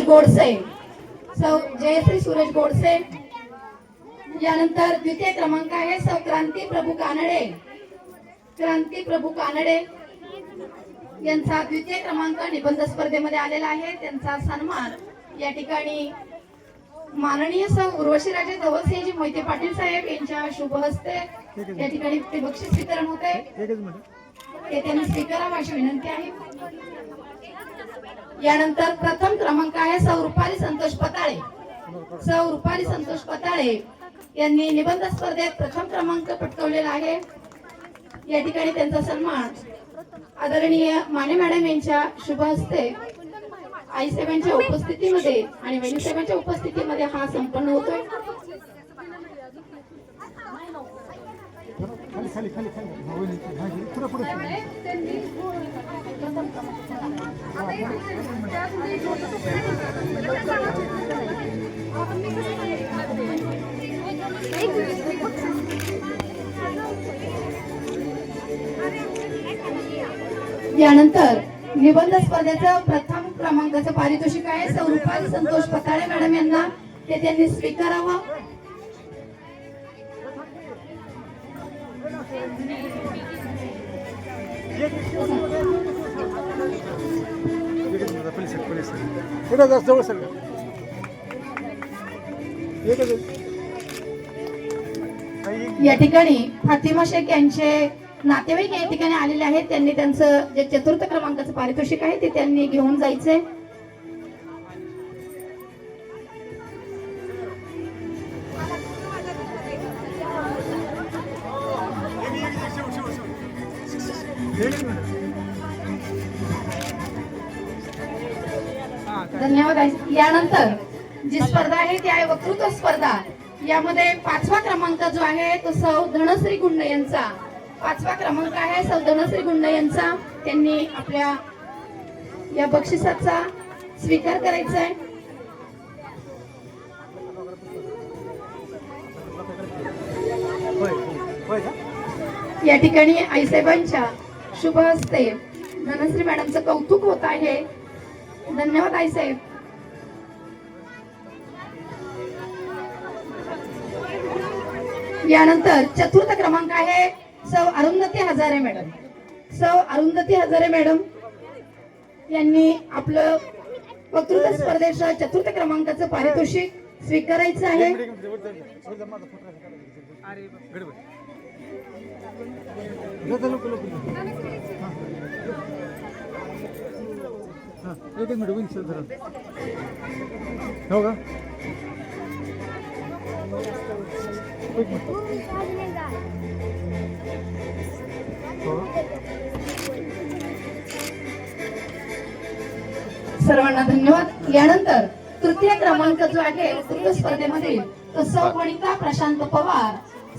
गोडसे, सौ जयश्री सूरज गोडसे। यानंतर द्वितीय क्रमांक आहे सौ क्रांती प्रभू कानडे, क्रांती प्रभू कानडे यांचा द्वितीय क्रमांक निबंध स्पर्धेमध्ये आलेला आहे। त्यांचा सन्मान या ठिकाणी माननीय सौ उर्वशीराजे धवलसिंहजी मोहिते पाटील साहेब यांच्या शुभ हस्ते या ठिकाणी ते बक्षीस वितरण होते, ते त्यांनी स्वीकारावं अशी विनंती आहे। यानंतर प्रथम क्रमांक आहे सौ रुपाली संतोष पताळे, सौ रुपाली संतोष पताळे यांनी निबंध स्पर्धेत प्रथम क्रमांक पटकावलेला आहे। या ठिकाणी त्यांचा सन्मान आदरणीय माने मॅडम यांच्या शुभ हस्ते आईसाहेबांच्या उपस्थितीमध्ये आणि वहिनीसाहेबांच्या उपस्थितीमध्ये हा संपन्न होतोय। यानंतर निबंध स्पर्धेचं प्रथम क्रमांकाचं पारितोषिक आहे सौ रुपाली संतोष पताळे मॅडम यांना, ते त्यांनी स्वीकारावं। या ठिकाणी फातिमा शेख यांचे नातेवाईक या ठिकाणी आलेले आहेत, त्यांनी त्यांचं जे चतुर्थ क्रमांकाचं पारितोषिक आहे ते त्यांनी घेऊन जायचंय। धन्यवाद। यानंतर जी स्पर्धा आहे ती आहे वक्तृत्व स्पर्धा। यामध्ये पाचवा क्रमांक जो आहे तो सौ धनश्री गुंड यांचा, पाचवा क्रमांक आहे सौ धनश्री गुंड यांचा, त्यांनी आपल्या या बक्षिसाचा स्वीकार करायचा आहे। या ठिकाणी आईसाहेबांच्या शुभ हस्ते धनश्री मॅडमचं कौतुक होत आहे। धन्यवाद आईसाहेब। यानंतर चतुर्थ क्रमांक आहे सौ अरुंधती हजारे मॅडम, सौ अरुंधती हजारे मॅडम यांनी आपलं वक्तृत्व स्पर्धेचं चतुर्थ क्रमांकाचं पारितोषिक स्वीकारायचं आहे। सर्वांना धन्यवाद। यानंतर तृतीय क्रमांक जो आहे वक्तृत्व स्पर्धेमध्ये तो सौ वनिता प्रशांत पवार